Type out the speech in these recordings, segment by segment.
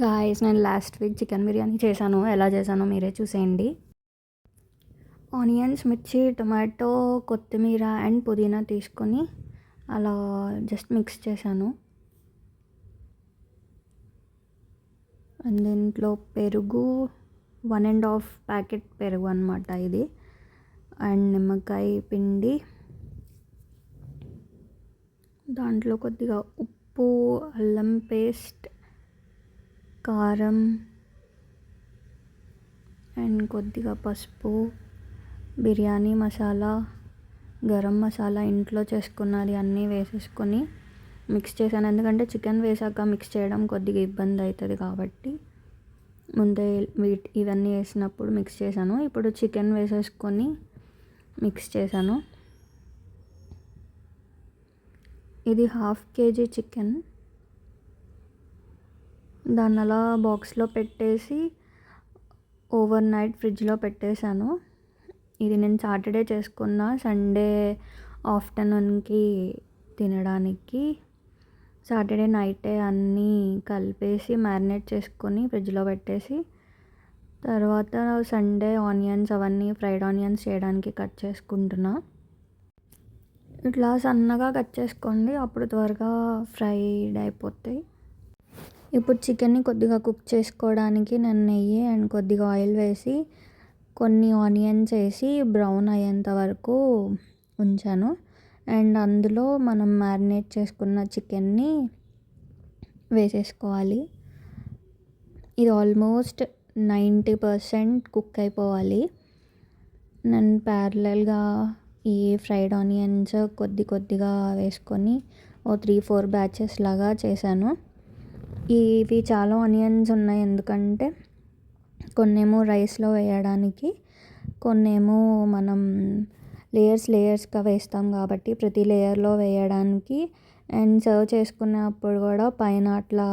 Guys నేను last week chicken biryani చేశాను. ఎలా చేశానో మీరే చూసేయండి. ఆనియన్స్, మిర్చి, టొమాటో, కొత్తిమీర అండ్ పుదీనా తీసుకొని అలా జస్ట్ మిక్స్ చేశాను. అండ్ దీంట్లో పెరుగు 1.5 ప్యాకెట్ పెరుగు అనమాట ఇది. అండ్ నిమ్మకాయ పిండి, దాంట్లో కొద్దిగా ఉప్పు, అల్లం పేస్ట్, కారం అండ్ కొద్దిగా పసుపు, బిర్యానీ మసాలా, గరం మసాలా ఇంట్లో చేసుకున్నది అన్నీ వేసేసుకొని మిక్స్ చేశాను. ఎందుకంటే చికెన్ వేసాక మిక్స్ చేయడం కొద్దిగా ఇబ్బంది అవుతుంది కాబట్టి ముందే ఇవన్నీ వేసినప్పుడు మిక్స్ చేశాను. ఇప్పుడు చికెన్ వేసేసుకొని మిక్స్ చేశాను. ఇది 1/2 kg చికెన్. దాన్ని అలా బాక్స్లో పెట్టేసి ఓవర్ నైట్ ఫ్రిడ్జ్లో పెట్టేశాను. ఇది నేను సాటర్డే చేసుకున్న, సండే ఆఫ్టర్నూన్కి తినడానికి. సాటర్డే నైటే అన్నీ కలిపేసి మ్యారినేట్ చేసుకొని ఫ్రిడ్జ్లో పెట్టేసి తర్వాత సండే ఆనియన్స్ అవన్నీ ఫ్రైడ్ ఆనియన్స్ చేయడానికి కట్ చేసుకుంటున్నా. ఇట్లా సన్నగా కట్ చేసుకోండి, అప్పుడు త్వరగా ఫ్రైడ్ అయిపోతాయి. ఇప్పుడు చికెన్ని కొద్దిగా కుక్ చేసుకోవడానికి నేను నెయ్యి అండ్ కొద్దిగా ఆయిల్ వేసి కొన్ని ఆనియన్స్ వేసి బ్రౌన్ అయ్యేంత వరకు ఉంచాను. అండ్ అందులో మనం మ్యారినేట్ చేసుకున్న చికెన్ని వేసేసుకోవాలి. ఇది ఆల్మోస్ట్ 90% కుక్ అయిపోవాలి. నేను ప్యారలల్గా ఈ ఫ్రైడ్ ఆనియన్స్ కొద్దిగా వేసుకొని 3-4 బ్యాచెస్ లాగా చేశాను. ఇవి చాలా ఆనియన్స్ ఉన్నాయి, ఎందుకంటే కొన్నేమో రైస్లో వేయడానికి, కొన్నేమో మనం లేయర్స్గా వేస్తాం కాబట్టి ప్రతి లేయర్లో వేయడానికి. అండ్ సర్వ్ చేసుకున్నప్పుడు కూడా పైన అట్లా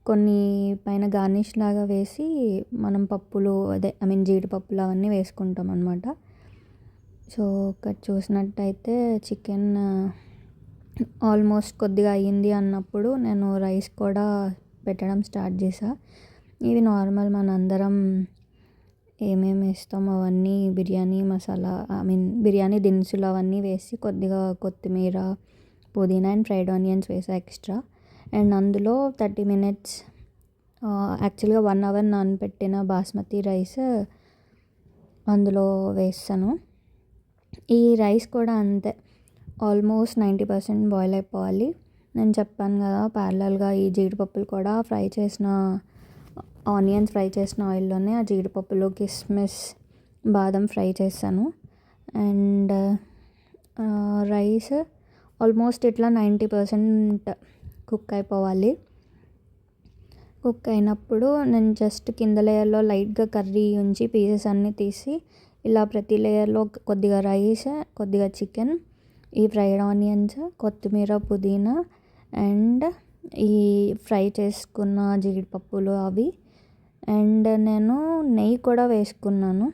కొన్ని పైన గార్నిష్ లాగా వేసి మనం పప్పులు జీడిపప్పులు అవన్నీ వేసుకుంటాం అన్నమాట. సో ఇక్కడ చూసినట్టయితే చికెన్ ఆల్మోస్ట్ కొద్దిగా అయ్యింది అన్నప్పుడు నేను రైస్ కూడా పెట్టడం స్టార్ట్ చేసా. ఇవి నార్మల్ మనందరం ఏమేమి వేస్తామో అవన్నీ బిర్యానీ మసాలా బిర్యానీ దినుసులు అవన్నీ వేసి కొద్దిగా కొత్తిమీర, పుదీనా అండ్ ఫ్రైడ్ ఆనియన్స్ వేసా ఎక్స్ట్రా. అండ్ అందులో 30 minutes యాక్చువల్గా 1 hour నానబెట్టిన బాస్మతి రైస్ అందులో వేస్తాను. ఈ రైస్ కూడా అంతే, ఆల్మోస్ట్ 90% బాయిల్ అయిపోవాలి. నేను చెప్పాను కదా, ప్యారలల్గా ఈ జీడిపప్పులు కూడా ఆనియన్స్ ఫ్రై చేసిన ఆయిల్లోనే ఆ జీడిపప్పులు, కిస్మిస్, బాదం ఫ్రై చేశాను. అండ్ రైస్ ఆల్మోస్ట్ ఇట్లా 90% కుక్ అయిపోవాలి. కుక్ అయినప్పుడు నేను జస్ట్ కింద లేయర్లో లైట్గా కర్రీ ఉంచి పీసెస్ అన్నీ తీసి ఇలా ప్రతి లేయర్లో కొద్దిగా రైస్, కొద్దిగా చికెన్, ఈ ఫ్రైడ్ ఆనియన్స్, కొత్తిమీర, పుదీనా అండ్ ఈ ఫ్రై చేసుకున్న జీడిపప్పులు అవి. అండ్ నేను నెయ్యి కూడా వేసుకున్నాను.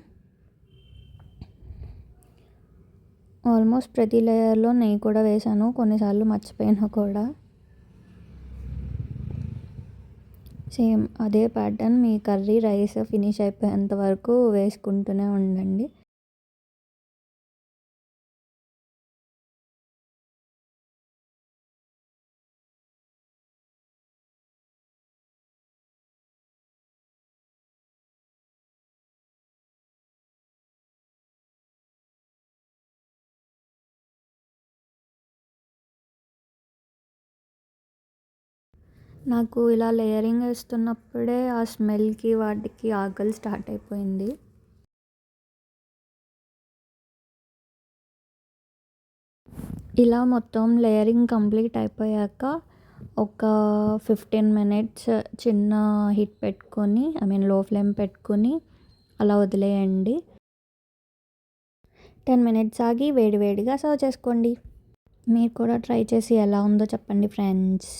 ఆల్మోస్ట్ ప్రతి లేయర్లో నెయ్యి కూడా వేసాను, కొన్నిసార్లు మర్చిపోయినా కూడా. సేమ్ అదే ప్యాటర్న్ మీ కర్రీ రైస్ ఫినిష్ అయిపోయేంత వరకు వేసుకుంటూనే ఉండండి. నాకు ఇలా లేయరింగ్ వేస్తున్నప్పుడే ఆ స్మెల్కి వాటికి ఆకలి స్టార్ట్ అయిపోయింది. ఇలా మొత్తం లేయరింగ్ కంప్లీట్ అయిపోయాక ఒక 15 minutes చిన్న హీట్ పెట్టుకొని లో ఫ్లేమ్ పెట్టుకొని అలా వదిలేయండి. 10 minutes ఆగి వేడివేడిగా సర్వ్ చేసుకోండి. మీరు కూడా ట్రై చేసి ఎలా ఉందో చెప్పండి ఫ్రెండ్స్.